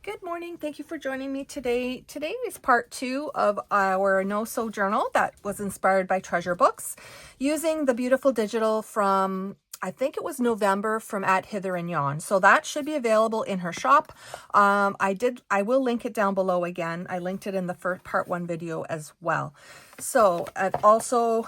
Good morning. Thank you for joining me today. Today is part 2 of our no-sew journal that was inspired by Treasure Books using the beautiful digital from, I think it was November, from at Hither and Yon. So that should be available in her shop. I will link it down below again. I linked it in the first part 1 video as well. So also,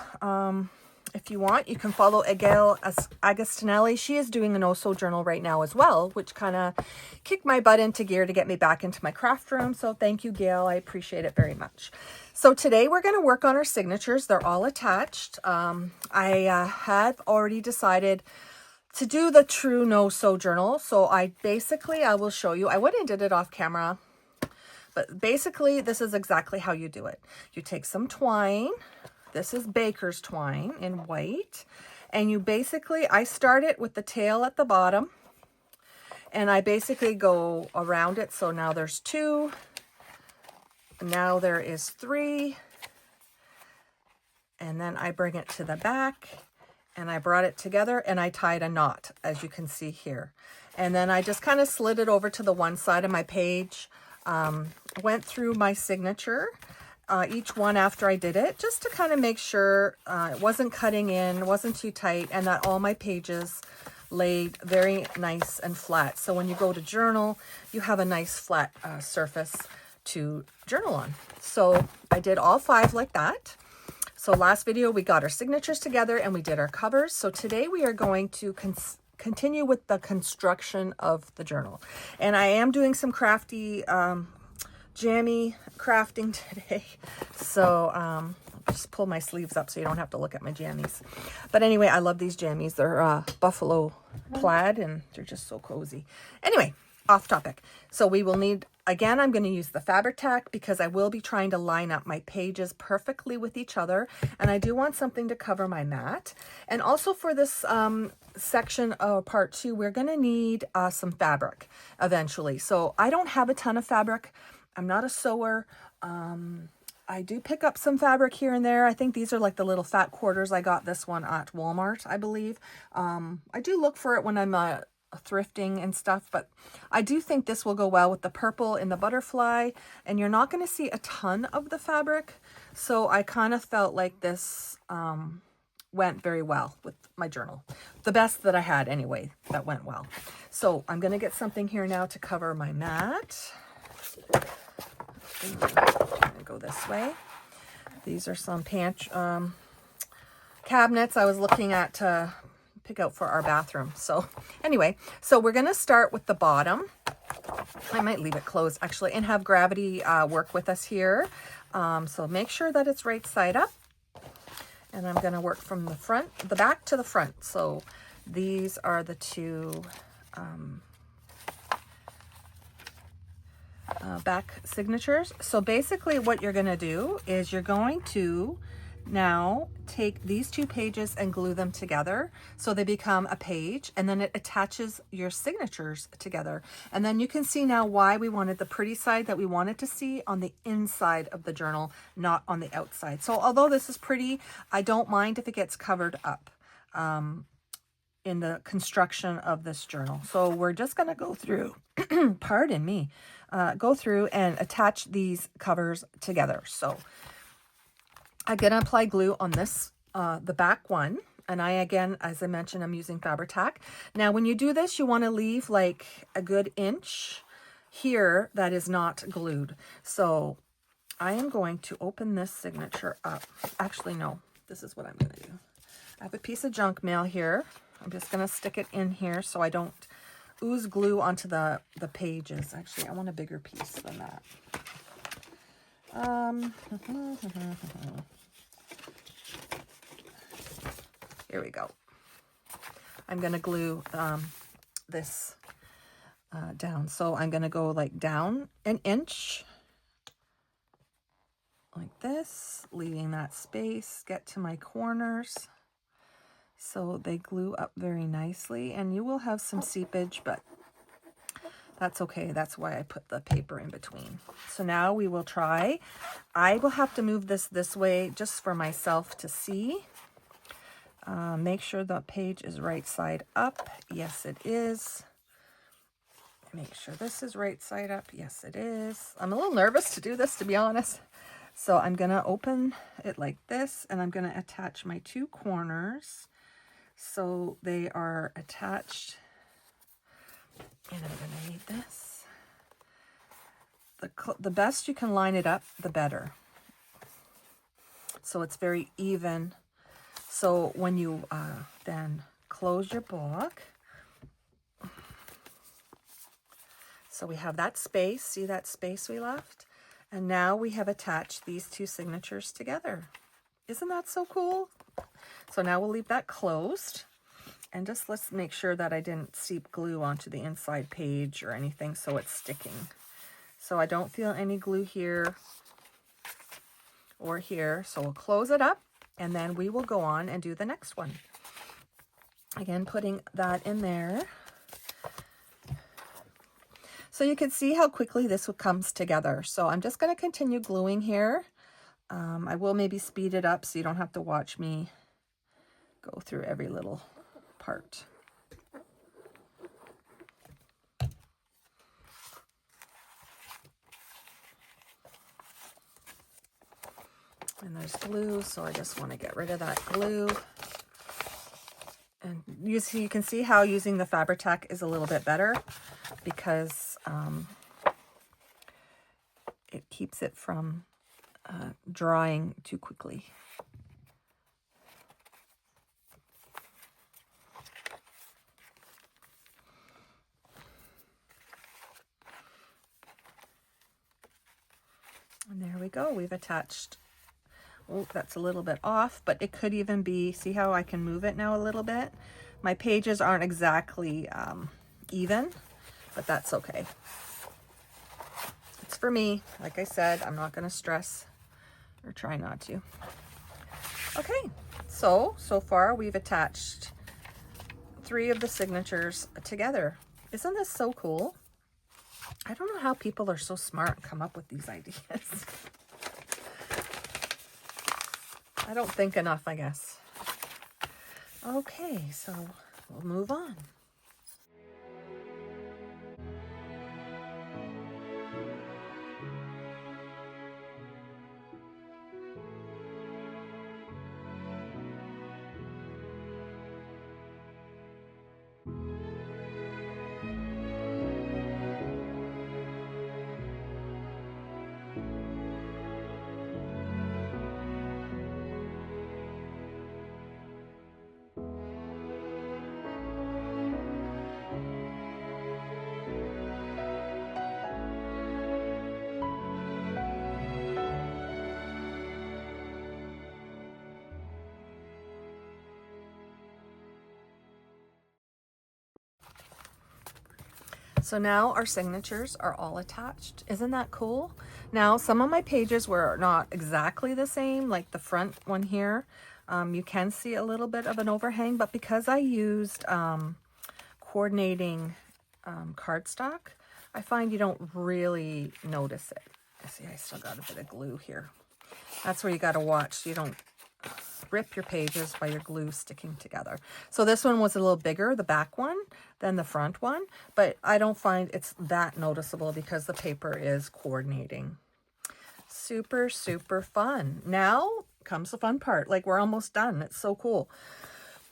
if you want, you can follow Gail Agostinelli. She is doing a no-sew journal right now as well, which kind of kicked my butt into gear to get me back into my craft room. So thank you, Gail. I appreciate it very much. So today we're going to work on our signatures. They're all attached. I have already decided to do the true no-sew journal. So I will show you. I went and did it off camera. But basically, this is exactly how you do it. You take some twine. This is baker's twine in white. And you basically, I start it with the tail at the bottom. And I basically go around it. So now there's 2. Now there is 3. And then I bring it to the back. And I brought it together and I tied a knot, as you can see here. And then I just kind of slid it over to the one side of my page. Went through my signature. Each one after I did it, just to kind of make sure it wasn't cutting in, wasn't too tight, and that all my pages laid very nice and flat. So when you go to journal, you have a nice flat surface to journal on. So I did all 5 like that. So last video, we got our signatures together and we did our covers. So today we are going to continue with the construction of the journal. And I am doing some crafty jammy crafting today, so I'll just pull my sleeves up so you don't have to look at my jammies. But anyway, I love these jammies. They're buffalo plaid and they're just so cozy. Anyway, off topic. So we will need, again, I'm going to use the Fabri-Tac because I will be trying to line up my pages perfectly with each other, and I do want something to cover my mat. And also for this section of part 2, we're going to need some fabric eventually. So I don't have a ton of fabric. I'm not a sewer. I do pick up some fabric here and there. I think these are like the little fat quarters. I got this one at Walmart, I believe. I do look for it when I'm thrifting and stuff, but I do think this will go well with the purple in the butterfly, and you're not going to see a ton of the fabric. So I kind of felt like this went very well with my journal. The best that I had anyway, that went well. So I'm going to get something here now to cover my mat. I'm gonna go this way. These are some cabinets I was looking at to pick out for our bathroom. So anyway, so we're gonna start with the bottom. I might leave it closed actually and have Gravity work with us here. So make sure that it's right side up. And I'm gonna work from the back to the front. So these are the 2 back signatures. So basically what you're going to do is you're going to now take these 2 pages and glue them together so they become a page, and then it attaches your signatures together. And then you can see now why we wanted the pretty side that we wanted to see on the inside of the journal, not on the outside. So although this is pretty, I don't mind if it gets covered up in the construction of this journal. So we're just going to go through, pardon me, go through and attach these covers together. So I'm going to apply glue on this, the back one. And again, as I mentioned, I'm using Fabri-Tac. Now, when you do this, you want to leave like a good inch here that is not glued. So I am going to open this signature up. Actually, no, this is what I'm going to do. I have a piece of junk mail here. I'm just going to stick it in here so I don't ooze glue onto the pages. Actually, I want a bigger piece than that. Here we go. I'm going to glue this down. So I'm going to go like down an inch like this, leaving that space, get to my corners. So they glue up very nicely, and you will have some seepage, but that's okay. That's why I put the paper in between. So now we will try. I will have to move this way just for myself to see. Make sure the page is right side up. Yes, it is. make sure this is right side up. Yes, it is. I'm a little nervous to do this, to be honest. So I'm going to open it like this, and I'm going to attach my two corners so they are attached. And I'm going to need this. The best you can line it up, the better. So it's very even. So when you then close your book, so we have that space. See that space we left? And now we have attached these two signatures together. Isn't that so cool? So now we'll leave that closed. And just let's make sure that I didn't seep glue onto the inside page or anything so it's sticking. So I don't feel any glue here or here. So we'll close it up, and then we will go on and do the next one. Again, putting that in there. So you can see how quickly this comes together. So I'm just going to continue gluing here. I will maybe speed it up so you don't have to watch me go through every little part. And there's glue, so I just want to get rid of that glue. And you can see how using the Fabri-Tac is a little bit better because it keeps it from drying too quickly. And there we go. We've attached. Oh, that's a little bit off, but it could even be, see how I can move it now a little bit? My pages aren't exactly even, but that's okay. It's for me. Like I said, I'm not going to stress or try not to. Okay, so far we've attached 3 of the signatures together. Isn't this so cool? I don't know how people are so smart and come up with these ideas. I don't think enough, I guess. Okay, so we'll move on. So now our signatures are all attached. Isn't that cool? Now, some of my pages were not exactly the same, like the front one here. You can see a little bit of an overhang, but because I used coordinating cardstock, I find you don't really notice it. See, I still got a bit of glue here. That's where you got to watch. You don't rip your pages by your glue sticking together. So this one was a little bigger, the back one, than the front one, but I don't find it's that noticeable because the paper is coordinating. Super, super fun. Now comes the fun part. Like, we're almost done. It's so cool.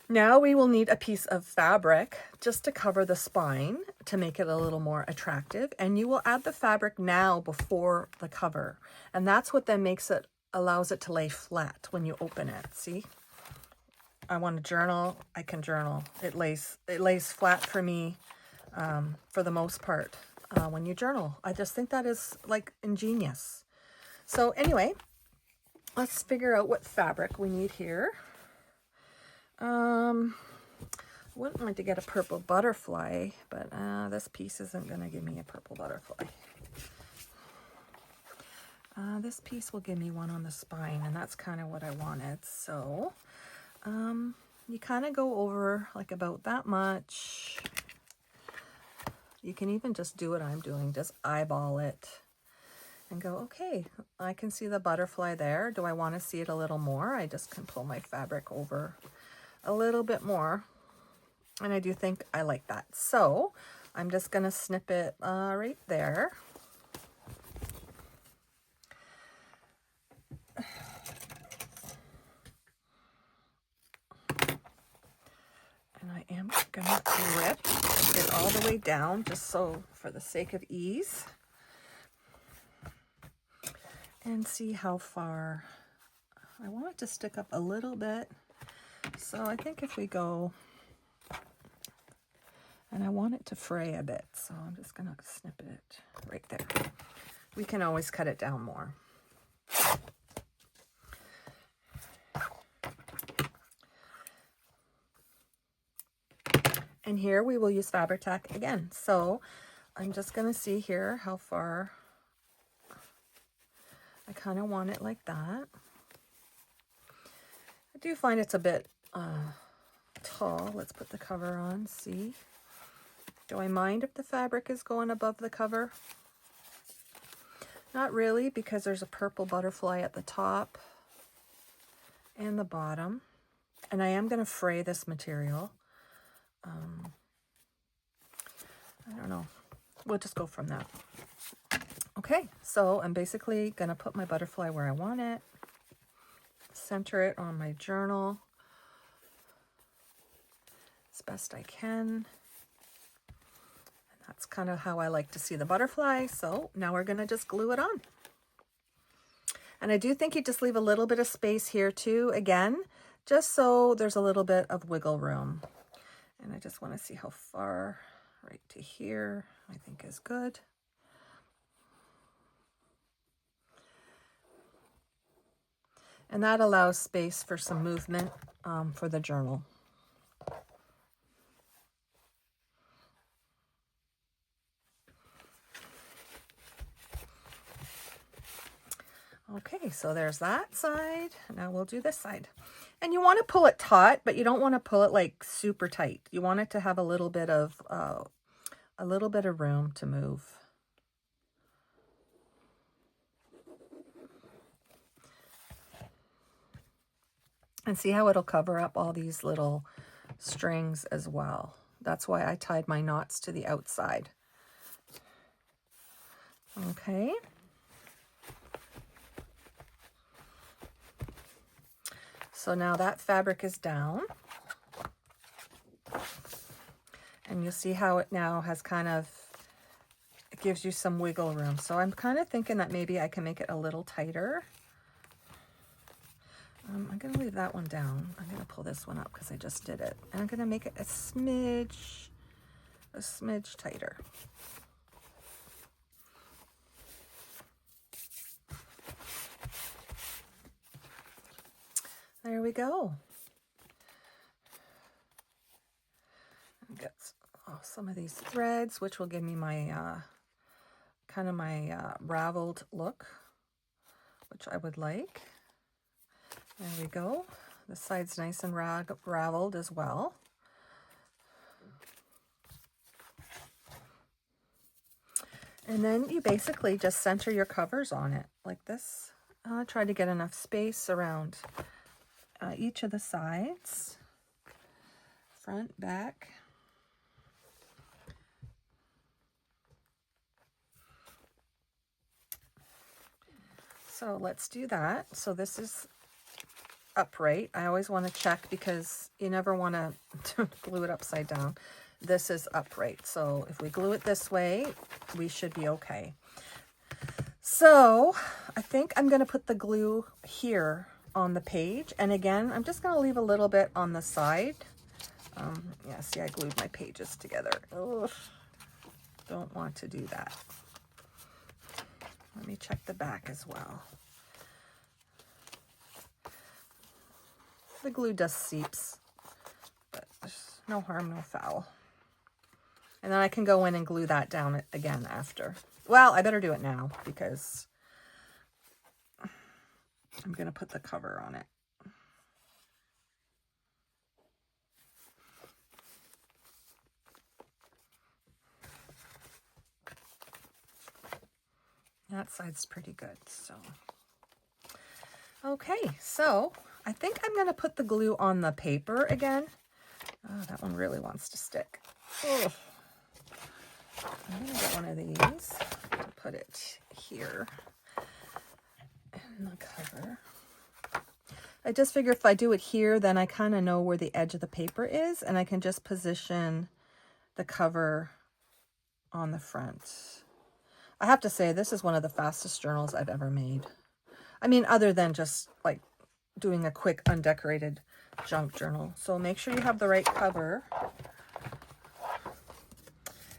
Now we will need a piece of fabric just to cover the spine to make it a little more attractive. And you will add the fabric now before the cover. And that's what then allows it to lay flat when you open it. See, I want to journal, I can journal. It lays flat for me for the most part when you journal. I just think that is like ingenious. So anyway, let's figure out what fabric we need here. I wouldn't like to get a purple butterfly, but this piece isn't going to give me a purple butterfly. This piece will give me one on the spine, and that's kind of what I wanted. So you kind of go over like about that much. You can even just do what I'm doing, just eyeball it and go, okay, I can see the butterfly there. Do I want to see it a little more? I just can pull my fabric over a little bit more. And I do think I like that. So I'm just going to snip it right there. And I am going to rip it all the way down, just so for the sake of ease. And see how far. I want it to stick up a little bit. So I think if we go, and I want it to fray a bit, so I'm just going to snip it right there. We can always cut it down more. And here we will use Fabri-Tac again. So I'm just going to see here how far. I kind of want it like that. I do find it's a bit tall. Let's put the cover on, see. Do I mind if the fabric is going above the cover? Not really, because there's a purple butterfly at the top and the bottom. And I am going to fray this material. I don't know. We'll just go from that. Okay, so I'm basically going to put my butterfly where I want it. Center it on my journal as best I can. And that's kind of how I like to see the butterfly. So now we're going to just glue it on. And I do think you just leave a little bit of space here too, again, just so there's a little bit of wiggle room. And I just want to see how far. Right to here, I think is good. And that allows space for some movement for the journal. Okay, so there's that side. Now we'll do this side. And you want to pull it taut, but you don't want to pull it like super tight. You want it to have a little bit of room to move. And see how it'll cover up all these little strings as well. That's why I tied my knots to the outside. Okay. So now that fabric is down. And you'll see how it now has kind of, it gives you some wiggle room. So I'm kind of thinking that maybe I can make it a little tighter. I'm going to leave that one down. I'm going to pull this one up because I just did it. And I'm going to make it a smidge tighter. There we go. Get some of these threads, which will give me my kind of my raveled look, which I would like. There we go. The side's nice and raveled as well. And then you basically just center your covers on it like this. Try to get enough space around each of the sides, front, back. So let's do that. So this is upright. I always want to check because you never want to glue it upside down. This is upright. So if we glue it this way, we should be okay. So I think I'm going to put the glue here on the page. And again, I'm just going to leave a little bit on the side. Yeah, see, I glued my pages together. Ugh, don't want to do that. Let me check the back as well. The glue does seeps, but there's no harm, no foul. And then I can go in and glue that down again after. Well, I better do it now because I'm going to put the cover on it. That side's pretty good, so. Okay, so I think I'm going to put the glue on the paper again. Oh, that one really wants to stick. Ugh. I'm going to get one of these to put it here in the cover. I just figure if I do it here, then I kind of know where the edge of the paper is, and I can just position the cover on the front. I have to say, this is one of the fastest journals I've ever made. I mean, other than just like doing a quick undecorated junk journal. So make sure you have the right cover.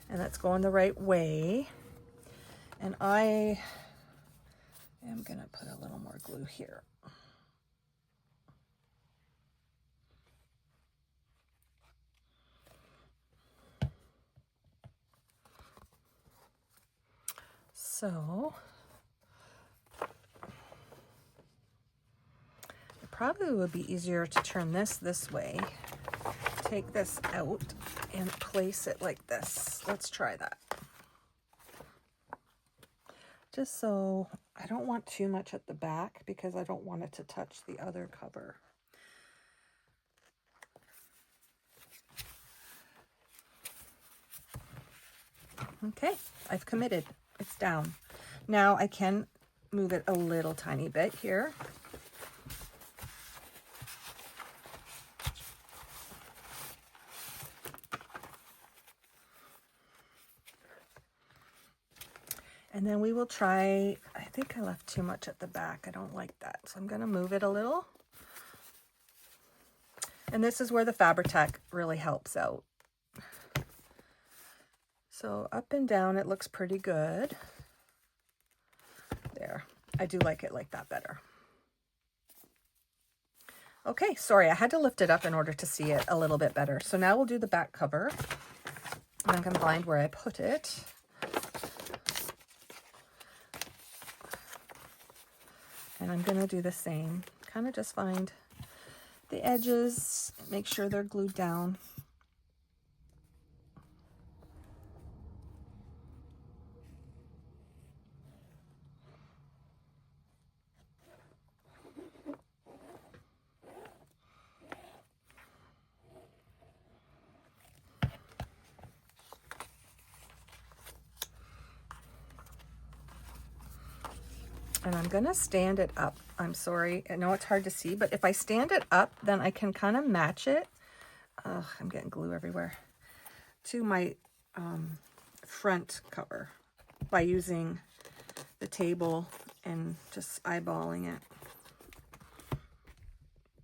And that's going the right way. And I am going to put a little more glue here. So it probably would be easier to turn this way. Take this out and place it like this. Let's try that. Just so I don't want too much at the back because I don't want it to touch the other cover. Okay, I've committed. It's down. Now I can move it a little tiny bit here. And then we will try, I think I left too much at the back. I don't like that. So I'm going to move it a little. And this is where the Fabri-Tac really helps out. So up and down, it looks pretty good. There. I do like it like that better. Okay, sorry, I had to lift it up in order to see it a little bit better. So now we'll do the back cover. And I'm going to find where I put it. And I'm going to do the same. Kind of just find the edges, make sure they're glued down. And I'm going to stand it up. I'm sorry. I know it's hard to see, but if I stand it up, then I can kind of match it. Ugh, I'm getting glue everywhere. To my front cover by using the table and just eyeballing it.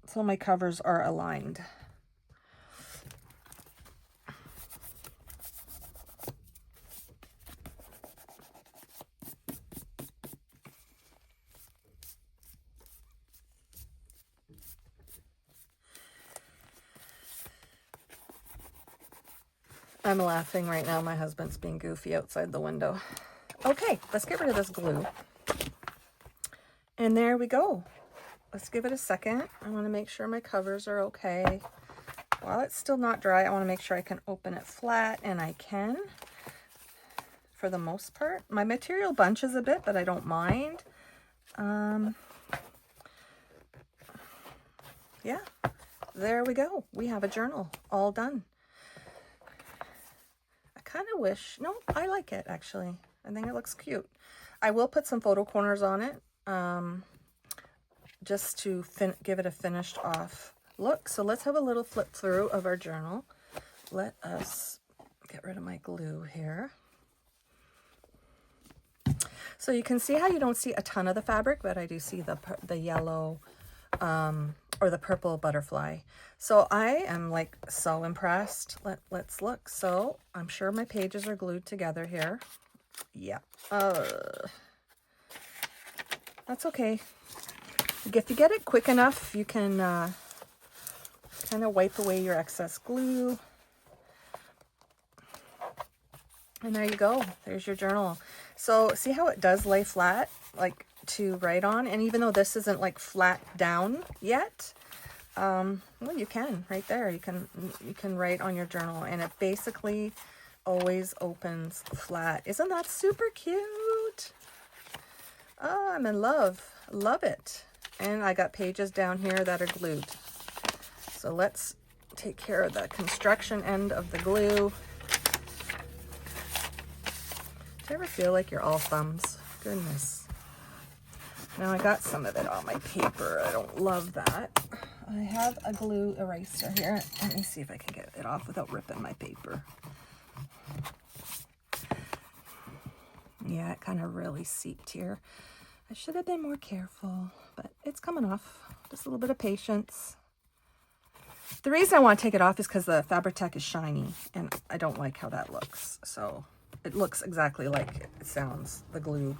So my covers are aligned. I'm laughing right now. My husband's being goofy outside the window. Okay, let's get rid of this glue. And there we go. Let's give it a second. I want to make sure my covers are okay. While it's still not dry, I want to make sure I can open it flat, and I can for the most part. My material bunches a bit, but I don't mind. Yeah, there we go. We have a journal all done. Kind of wish, no, I like it actually. I think it looks cute. I will put some photo corners on it just to give it a finished off look. So let's have a little flip through of our journal. Let us get rid of my glue here. So you can see how you don't see a ton of the fabric, but I do see the yellow or the purple butterfly. So I am like so impressed. Let's look. So I'm sure my pages are glued together here. Yeah. That's okay. If you get it quick enough, you can kind of wipe away your excess glue. And there you go. There's your journal. So see how it does lay flat, like to write on? And even though this isn't like flat down yet, well, you can right there. You can write on your journal, and it basically always opens flat. Isn't that super cute? Oh, I'm in love. Love it. And I got pages down here that are glued. So let's take care of the construction end of the glue. you ever feel like you're all thumbs? Goodness. Now I got some of it on my paper. I don't love that. I have a glue eraser here. Let me see if I can get it off without ripping my paper. Yeah, it kind of really seeped here. I should have been more careful, but it's coming off. Just a little bit of patience. The reason I want to take it off is because the Fabri-Tac is shiny, and I don't like how that looks. So it looks exactly like it sounds. The glue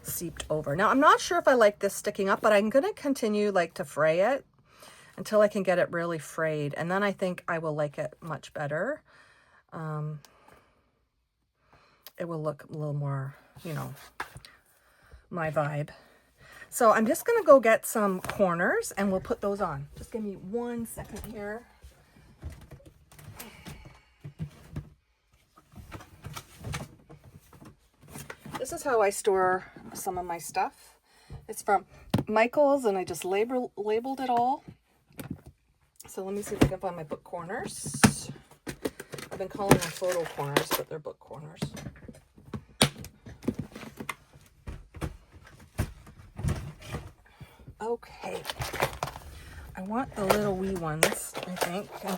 seeped over. Now, I'm not sure if I like this sticking up, but I'm going to continue like to fray it until I can get it really frayed. And then I think I will like it much better. It will look a little more, you know, my vibe. So I'm just going to go get some corners and we'll put those on. Just give me 1 second here. This is how I store some of my stuff. It's from Michael's and I just labeled it all. So let me see if I can find my book corners. I've been calling them photo corners, but they're book corners. Okay, I want the little wee ones, I think. Yep.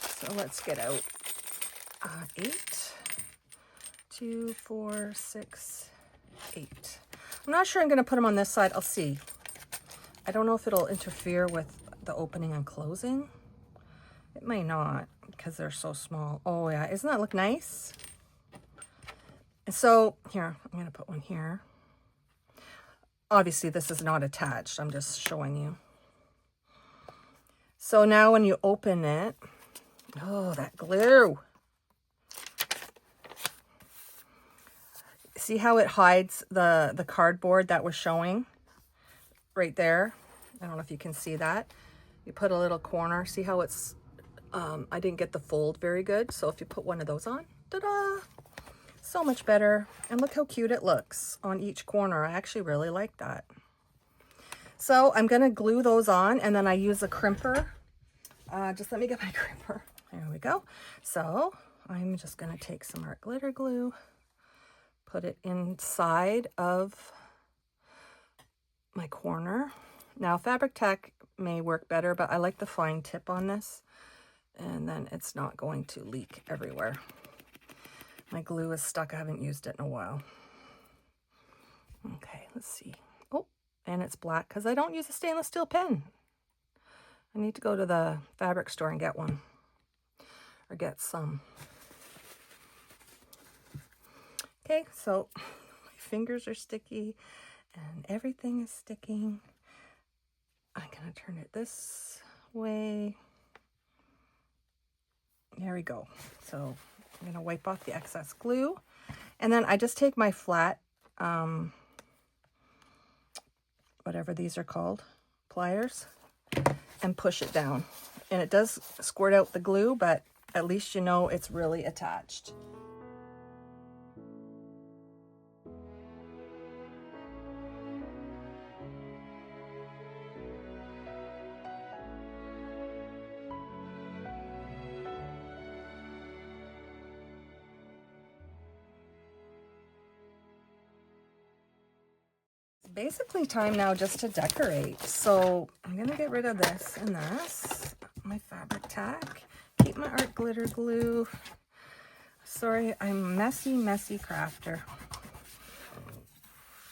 So let's get out 8, 2, 4, 6, 8. I'm not sure I'm going to put them on this side. I'll see. I don't know if it'll interfere with the opening and closing. It may not because they're so small. Oh yeah, doesn't that look nice? And so here, I'm going to put one here. Obviously this is not attached. I'm just showing you. So now when you open it, oh, that glue. See how it hides the cardboard that was showing right there? I don't know if you can see that. You put a little corner. See how it's, I didn't get the fold very good. So if you put one of those on, ta-da! So much better. And look how cute it looks on each corner. I actually really like that. So I'm going to glue those on and then I use a crimper. Just let me get my crimper. There we go. So I'm just going to take some art glitter glue. Put it inside of my corner. Now Fabri-Tac may work better, but I like the fine tip on this. And then it's not going to leak everywhere. My glue is stuck. I haven't used it in a while. Okay, let's see. Oh, and it's black because I don't use a stainless steel pen. I need to go to the fabric store and get one. Or get some. Okay, so my fingers are sticky and everything is sticking. I'm going to turn it this way. There we go. So I'm going to wipe off the excess glue. And then I just take my flat, whatever these are called, pliers, and push it down. And it does squirt out the glue, but at least you know it's really attached. Basically time now just to decorate. So I'm gonna get rid of this and this, my Fabri-Tac, keep my art glitter glue. Sorry, I'm messy crafter.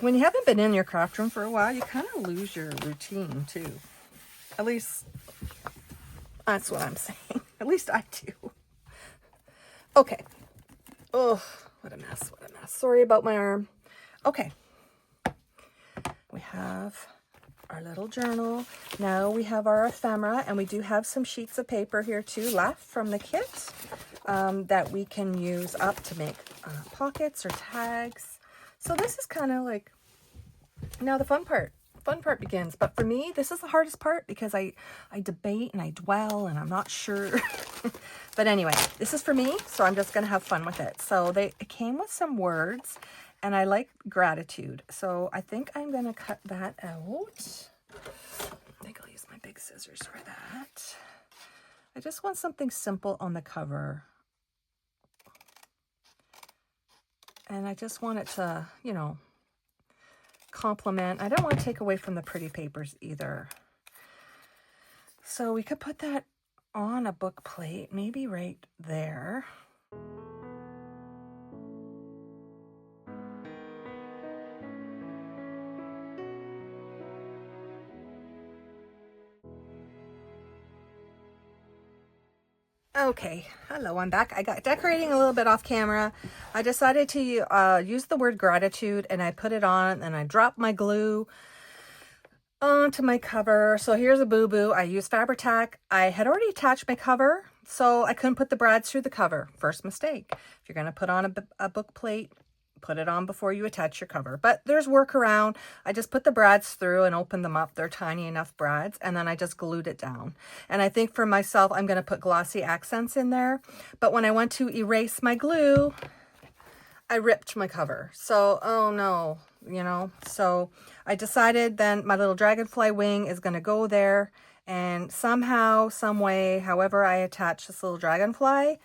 When you haven't been in your craft room for a while, you kind of lose your routine too. At least that's what I'm saying. At least I do. Okay. Oh, what a mess, what a mess. Sorry about my arm. Okay. We have our little journal. Now we have our ephemera, and we do have some sheets of paper here too left from the kit that we can use up to make pockets or tags. So this is kind of like, now the fun part, fun part begins. But for me, this is the hardest part because I debate and I dwell and I'm not sure. But anyway, this is for me, so I'm just going to have fun with it. So it came with some words, and I like gratitude. So I think I'm going to cut that out. I think I'll use my big scissors for that. I just want something simple on the cover. And I just want it to, you know, complement. I don't want to take away from the pretty papers either. So we could put that on a book plate, maybe right there. Okay, hello, I'm back. I got decorating a little bit off camera. I decided to use the word gratitude, and I put it on, and I dropped my glue onto my cover. So here's a boo-boo. I used Fabri-Tac. I had already attached my cover, so I couldn't put the brads through the cover. First mistake. If you're going to put on a book plate, put it on before you attach your cover. But there's workaround. I just put the brads through and opened them up. They're tiny enough brads, and then I just glued it down. And I think for myself, I'm going to put glossy accents in there. But when I went to erase my glue, I ripped my cover. So, oh no, you know. So I decided then my little dragonfly wing is going to go there. And somehow, some way, however I attach this little dragonfly,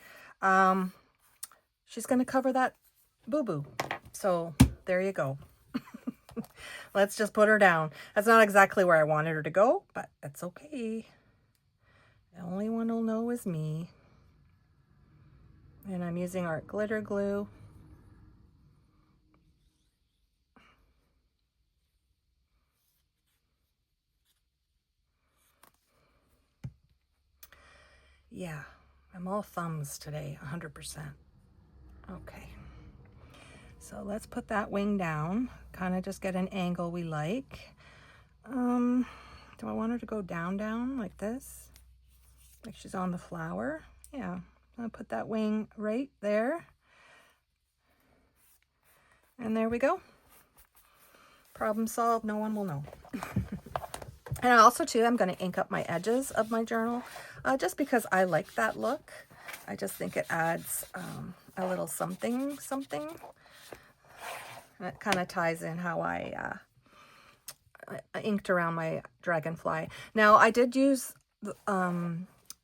she's going to cover that boo-boo. So there you go. Let's just put her down. That's not exactly where I wanted her to go, but that's okay. The only one who'll know is me. And I'm using Art Glitter Glue. Yeah, I'm all thumbs today, 100%. Okay. So let's put that wing down, kind of just get an angle we like. Do I want her to go down like this? Like she's on the flower? Yeah, I'm gonna put that wing right there. And there we go. Problem solved, no one will know. And also too, I'm gonna ink up my edges of my journal, just because I like that look. I just think it adds a little something. And it kind of ties in how I inked around my dragonfly. Now, I did use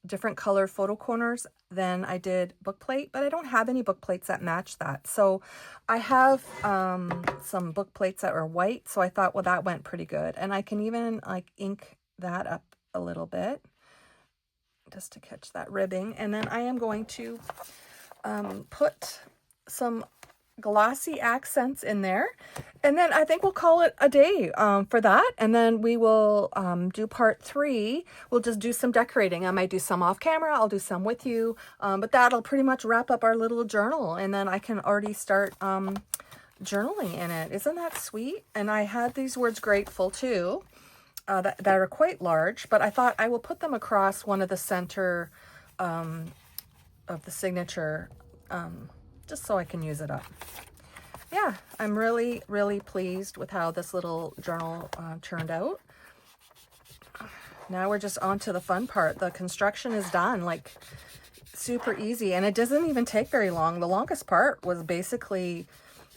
different color photo corners than I did book plate, but I don't have any book plates that match that. So I have some book plates that are white, so I thought, well, that went pretty good. And I can even like ink that up a little bit just to catch that ribbing. And then I am going to put some glossy accents in there, and then I think we'll call it a day for that. And then we will do part 3. We'll just do some decorating. I might do some off camera, I'll do some with you, but that'll pretty much wrap up our little journal, and then I can already start journaling in it. Isn't that sweet? And I had these words grateful too, that are quite large, but I thought I will put them across one of the center of the signature, just so I can use it up. Yeah, I'm really, really pleased with how this little journal turned out. Now we're just on to the fun part. The construction is done, like super easy, and it doesn't even take very long. The longest part was basically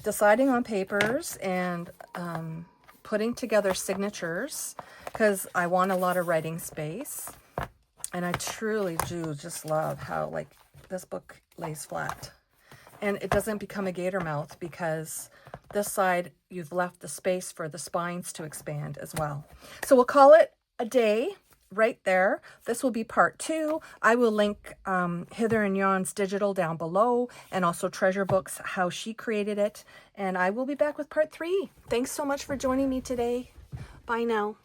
deciding on papers and putting together signatures, because I want a lot of writing space. And I truly do just love how like this book lays flat. And it doesn't become a gator mouth, because this side you've left the space for the spines to expand as well. So we'll call it a day right there. This will be part 2. I will link Hither and Yon's digital down below, and also Treasure Books, how she created it. And I will be back with part 3. Thanks so much for joining me today. Bye now.